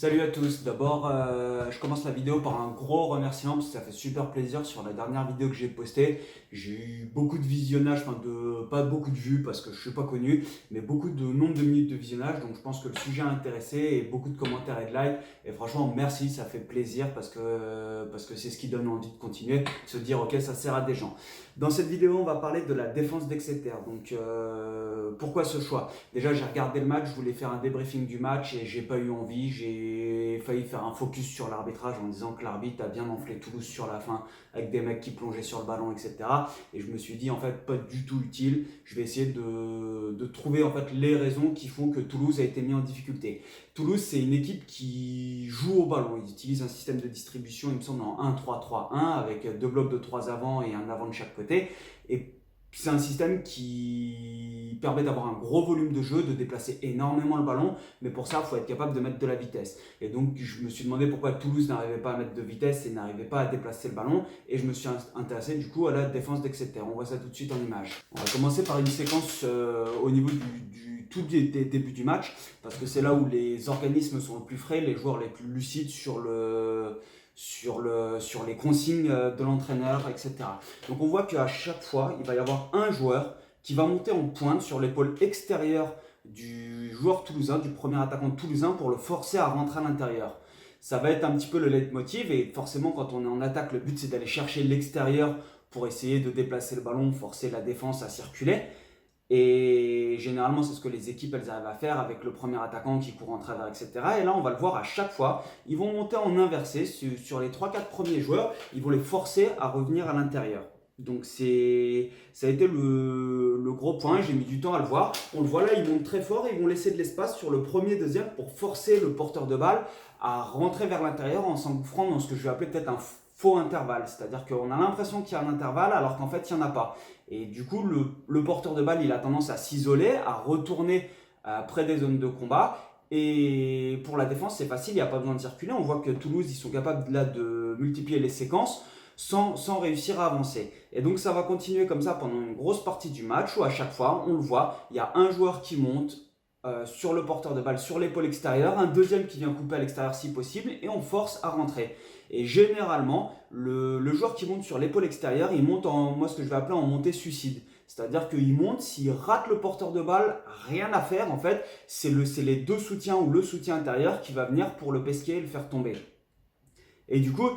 Salut à tous, d'abord je commence la vidéo par un gros remerciement parce que ça fait super plaisir sur la dernière vidéo que j'ai postée. J'ai eu beaucoup de visionnage, pas beaucoup de vues parce que je suis pas connu, mais beaucoup de nombre de minutes de visionnage, donc je pense que le sujet a intéressé et beaucoup de commentaires et de likes. Et franchement merci, ça fait plaisir parce que c'est ce qui donne envie de continuer, de se dire ok ça sert à des gens. Dans cette vidéo on va parler de la défense d'Exeter, donc pourquoi ce choix? Déjà, j'ai regardé le match, je voulais faire un débriefing du match et j'ai pas eu envie. J'ai failli faire un focus sur l'arbitrage en disant que l'arbitre a bien enflé Toulouse sur la fin avec des mecs qui plongeaient sur le ballon, etc. Et je me suis dit, en fait, pas du tout utile. Je vais essayer de trouver en fait les raisons qui font que Toulouse a été mis en difficulté. Toulouse, c'est une équipe qui joue au ballon. Ils utilisent un système de distribution, il me semble, en 1-3-3-1 avec deux blocs de 3 avant et un avant de chaque côté. Et c'est un système qui permet d'avoir un gros volume de jeu, de déplacer énormément le ballon, mais pour ça, il faut être capable de mettre de la vitesse. Et donc, je me suis demandé pourquoi Toulouse n'arrivait pas à mettre de vitesse et n'arrivait pas à déplacer le ballon, et je me suis intéressé du coup à la défense d'Exeter. On voit ça tout de suite en image. On va commencer par une séquence au niveau du tout début du match, parce que c'est là où les organismes sont le plus frais, les joueurs les plus lucides sur les consignes de l'entraîneur, etc. Donc on voit qu'à chaque fois, il va y avoir un joueur qui va monter en pointe sur l'épaule extérieure du joueur toulousain, du premier attaquant toulousain, pour le forcer à rentrer à l'intérieur. Ça va être un petit peu le leitmotiv, et forcément quand on est en attaque, le but c'est d'aller chercher l'extérieur pour essayer de déplacer le ballon, forcer la défense à circuler. Et généralement, c'est ce que les équipes elles arrivent à faire avec le premier attaquant qui court en travers, etc. Et là, on va le voir à chaque fois. Ils vont monter en inversé sur les 3-4 premiers joueurs. Ils vont les forcer à revenir à l'intérieur. Donc ça a été le gros point. J'ai mis du temps à le voir. On le voit là, ils montent très fort. Ils vont laisser de l'espace sur le premier, deuxième pour forcer le porteur de balle à rentrer vers l'intérieur en s'engouffrant dans ce que je vais appeler peut-être un faux intervalle. C'est-à-dire qu'on a l'impression qu'il y a un intervalle alors qu'en fait, il n'y en a pas. Et du coup, le porteur de balle, il a tendance à s'isoler, à retourner près des zones de combat. Et pour la défense, c'est facile, il n'y a pas besoin de circuler. On voit que Toulouse, ils sont capables là de multiplier les séquences sans réussir à avancer. Et donc ça va continuer comme ça pendant une grosse partie du match où à chaque fois, on le voit, il y a un joueur qui monte sur le porteur de balle, sur l'épaule extérieure, un deuxième qui vient couper à l'extérieur si possible, et on force à rentrer. Et généralement, le joueur qui monte sur l'épaule extérieure, il monte en, moi ce que je vais appeler en montée suicide. C'est-à-dire qu'il monte, s'il rate le porteur de balle, rien à faire en fait, c'est les deux soutiens ou le soutien intérieur qui va venir pour le pesquer et le faire tomber. Et du coup,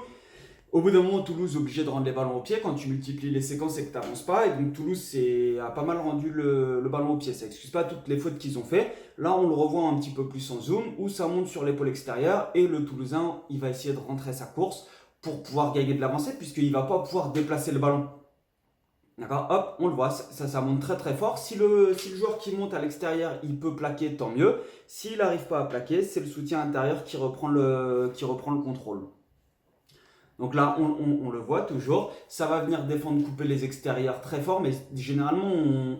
au bout d'un moment, Toulouse est obligé de rendre les ballons au pied. Quand tu multiplies les séquences, c'est que tu n'avances pas. Et donc Toulouse a pas mal rendu le ballon au pied. Ça n'excuse pas toutes les fautes qu'ils ont fait. Là, on le revoit un petit peu plus en zoom, où ça monte sur l'épaule extérieure. Et le Toulousain, il va essayer de rentrer sa course pour pouvoir gagner de l'avancée, puisqu'il ne va pas pouvoir déplacer le ballon. D'accord, hop, on le voit, ça monte très très fort. Si le joueur qui monte à l'extérieur, il peut plaquer, tant mieux. S'il n'arrive pas à plaquer, c'est le soutien intérieur qui reprend le contrôle. Donc là, on le voit toujours. Ça va venir défendre, couper les extérieurs très fort, mais généralement,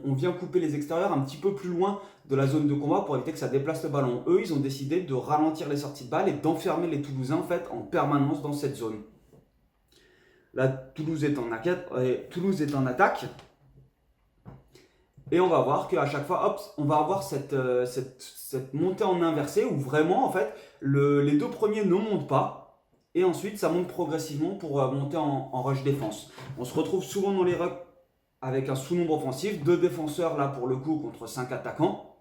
on vient couper les extérieurs un petit peu plus loin de la zone de combat pour éviter que ça déplace le ballon. Eux, ils ont décidé de ralentir les sorties de balles et d'enfermer les Toulousains en fait en permanence dans cette zone. Là, Toulouse est en attaque. Et on va voir qu'à chaque fois, hop, on va avoir cette montée en inversé où vraiment, en fait, les deux premiers ne montent pas. Et ensuite, ça monte progressivement pour monter en rush défense. On se retrouve souvent dans les rucks avec un sous-nombre offensif, 2 défenseurs là pour le coup contre 5 attaquants.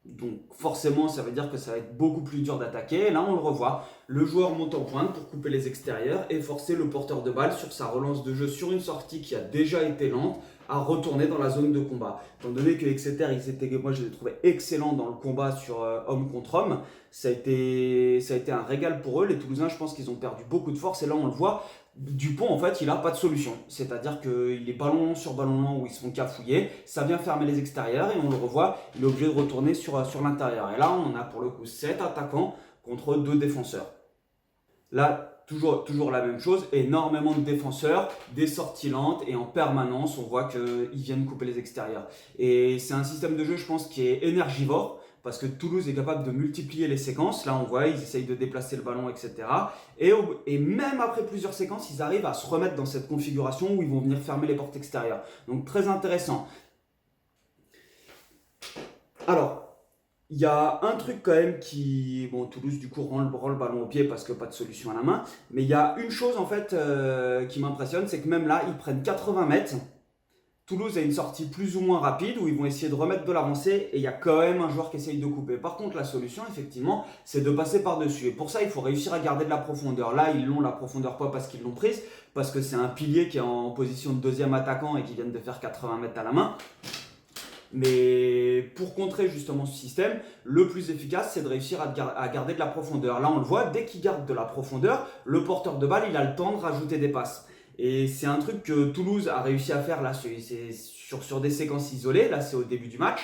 Donc forcément, ça veut dire que ça va être beaucoup plus dur d'attaquer. Et là, on le revoit. Le joueur monte en pointe pour couper les extérieurs et forcer le porteur de balle sur sa relance de jeu sur une sortie qui a déjà été lente à retourner dans la zone de combat. Étant donné que Exeter, moi je les ai trouvés excellents dans le combat sur homme contre homme, ça a été un régal pour eux. Les Toulousains, je pense qu'ils ont perdu beaucoup de force et là on le voit. Dupont, en fait, il n'a pas de solution. C'est-à-dire qu'il est ballon long sur ballon long où ils se font cafouiller, ça vient fermer les extérieurs et on le revoit, il est obligé de retourner sur l'intérieur. Et là, on a pour le coup 7 attaquants contre 2 défenseurs. Là, toujours la même chose, énormément de défenseurs, des sorties lentes et en permanence, on voit qu'ils viennent couper les extérieurs. Et c'est un système de jeu, je pense, qui est énergivore parce que Toulouse est capable de multiplier les séquences. Là, on voit, ils essayent de déplacer le ballon, etc. Et même après plusieurs séquences, ils arrivent à se remettre dans cette configuration où ils vont venir fermer les portes extérieures. Donc, très intéressant. Alors, Il y a un truc quand même qui, bon, Toulouse du coup rend le ballon au pied parce que pas de solution à la main, mais il y a une chose en fait qui m'impressionne, c'est que même là, ils prennent 80 mètres. Toulouse a une sortie plus ou moins rapide où ils vont essayer de remettre de l'avancée et il y a quand même un joueur qui essaye de couper. Par contre, la solution, effectivement, c'est de passer par-dessus. Et pour ça, il faut réussir à garder de la profondeur. Là, ils l'ont la profondeur pas parce qu'ils l'ont prise, parce que c'est un pilier qui est en position de deuxième attaquant et qui vient de faire 80 mètres à la main. Mais pour contrer justement ce système, le plus efficace, c'est de réussir à garder de la profondeur. Là, on le voit, dès qu'il garde de la profondeur, le porteur de balle, il a le temps de rajouter des passes. Et c'est un truc que Toulouse a réussi à faire là, c'est sur des séquences isolées. Là, c'est au début du match.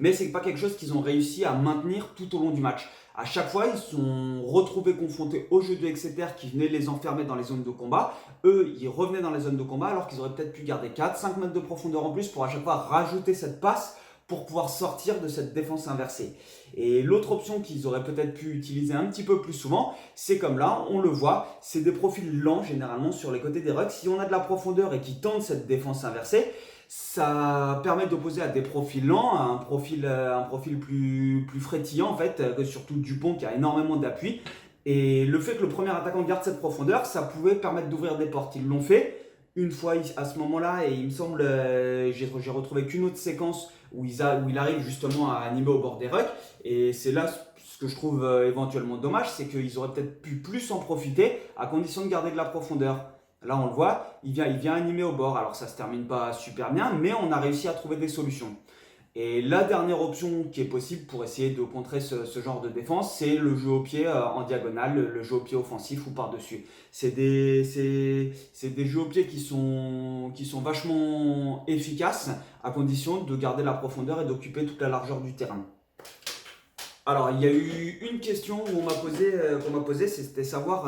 Mais c'est pas quelque chose qu'ils ont réussi à maintenir tout au long du match. À chaque fois, ils se sont retrouvés confrontés au jeu de Exeter qui venait les enfermer dans les zones de combat. Eux, ils revenaient dans les zones de combat alors qu'ils auraient peut-être pu garder 4-5 mètres de profondeur en plus pour à chaque fois rajouter cette passe pour pouvoir sortir de cette défense inversée. Et l'autre option qu'ils auraient peut-être pu utiliser un petit peu plus souvent, c'est comme là, on le voit, c'est des profils lents généralement sur les côtés des rucks. Si on a de la profondeur et qui tente cette défense inversée, ça permet d'opposer à des profils lents, à un profil plus frétillant en fait, surtout Dupont qui a énormément d'appui. Et le fait que le premier attaquant garde cette profondeur, ça pouvait permettre d'ouvrir des portes. Ils l'ont fait une fois à ce moment-là et il me semble, j'ai retrouvé qu'une autre séquence où il arrive justement à animer au bord des rucks. Et c'est là ce que je trouve éventuellement dommage, c'est qu'ils auraient peut-être pu plus en profiter à condition de garder de la profondeur. Là, on le voit, il vient animer au bord. Alors, ça ne se termine pas super bien, mais on a réussi à trouver des solutions. Et la dernière option qui est possible pour essayer de contrer ce genre de défense, c'est le jeu au pied en diagonale, le jeu au pied offensif ou par-dessus. C'est des jeux au pied qui sont vachement efficaces à condition de garder la profondeur et d'occuper toute la largeur du terrain. Alors, il y a eu une question qu'on m'a posé, c'était savoir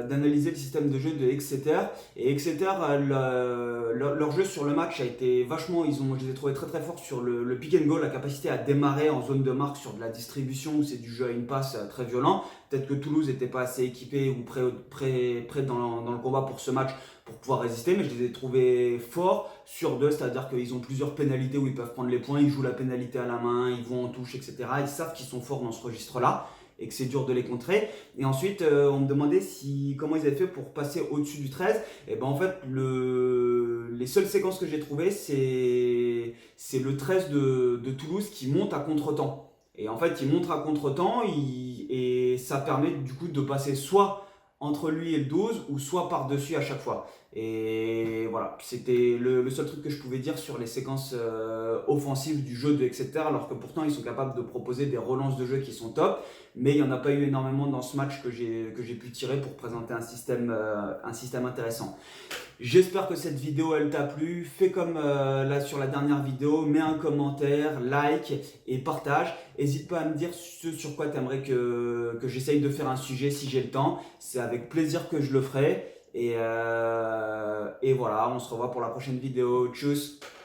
d'analyser le système de jeu de Exeter. Et Exeter, leur jeu sur le match a été vachement, je les ai trouvés très très forts sur le pick and go, la capacité à démarrer en zone de marque sur de la distribution où c'est du jeu à une passe très violent. Peut-être que Toulouse n'était pas assez équipé ou prêt dans le combat pour ce match pour pouvoir résister, mais je les ai trouvés forts sur deux, c'est-à-dire qu'ils ont plusieurs pénalités où ils peuvent prendre les points, ils jouent la pénalité à la main, ils vont en touche, etc. Ils savent qu'ils sont forts dans ce registre-là et que c'est dur de les contrer. Et ensuite, on me demandait comment ils avaient fait pour passer au-dessus du 13. Et ben en fait, les seules séquences que j'ai trouvées, c'est le 13 de Toulouse qui monte à contre-temps. Et en fait, il monte à contre-temps et ça permet du coup de passer soit entre lui et le 12 ou soit par-dessus à chaque fois. Et voilà, c'était le seul truc que je pouvais dire sur les séquences offensives du jeu de Exeter, alors que pourtant ils sont capables de proposer des relances de jeu qui sont top, mais il n'y en a pas eu énormément dans ce match que j'ai pu tirer pour présenter un système intéressant. J'espère que cette vidéo elle t'a plu. Fais comme là sur la dernière vidéo, mets un commentaire, like et partage. N'hésite pas à me dire ce sur quoi tu aimerais que j'essaye de faire un sujet si j'ai le temps. C'est avec plaisir que je le ferai. Et voilà, on se revoit pour la prochaine vidéo. Tchuss!